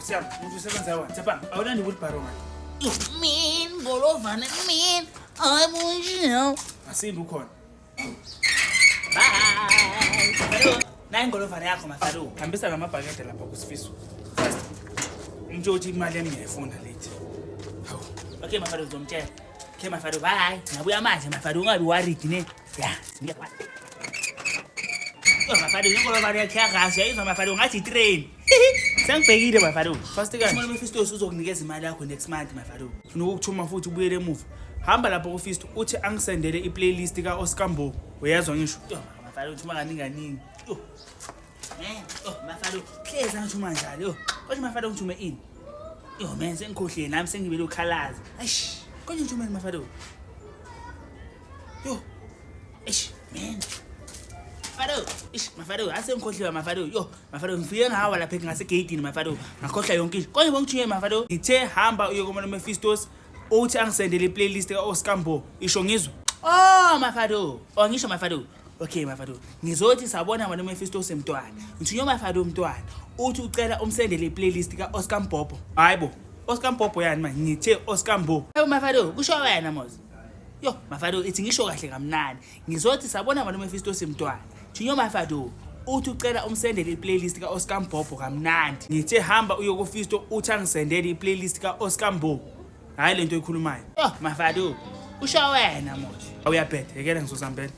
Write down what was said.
Siyam, usebenza wona. Tsapang, awulandi wheelbarrow manje. Min, Golovana, min. Hayi bonjour. Asimbi ukhona. Bye. Mafado, nayi Golovana yakho Mafado. Hambisa ngamabhakede lapha kusifiso. First. Umuntu uthi imali yami ngiyayifuna late. Hawu. Okay Mafado uzomtshela. Okay Mafado, bye. Ngabuya manje Mafado ungabi worried ne. Ya, ngiyakwazi. Mafado, Golovana yakhe yakazi yayizwa Mafado ngathi train. Sengibhekile Mafado. First kanje. Uma Mephisto uzokunikeza imali yakho next month Mafado. Ufuna ukuthuma futhi ubuyele emuva. Hamba lapha kuFisto uthi angisendele iplaylist kaOscar Mbo. Uyezwa ngisho? Mafado uthuma kaningi. Mafado, hleza ngithuma njalo. Kodwa Mafado ngithume ini? Man, sengikhohlile nami sengibele ukhalaza. Eish, konje ngithumeni Mafado? Man. Mafado, asengikhohliwe Mafado. Mafado ngifike ngawa lapha ngasegatini Mafado. Ngakhohlwa yonke into. Konje ngithume Mafado? Ngithe hamba uyokubona uMephistos uthi angisendele iplaylist kaOscar Mbo. Isho ngizwe? Mafado. Ngisho Mafado. Okay Mafado. Ngizothi sabona wena uMephistos emntwana. Ngithunywa Mafado umntwana. Uthi ucela umsendele iplaylist kaOscar Mbobo. Hayibo. Oscar Mbobo yani manje ngithe Oscar Mbo. Mafado, kusho wena mozi. Mafado, ithi ngisho kahle kamnandi. Ngizothi sabona wena uMephistos emntwana. Ngithunywa Mafado. Uthi ucela umsendele iplaylist kaOscar Mbobo kamnandi. Ngithe hamba uyokuFisto uthi angisendele iplaylist kaOscar Mbo. Hayi lento ekhulumayo. Mafado, kusho wena mozi. Awuyabhethe, yekela ngizosambela.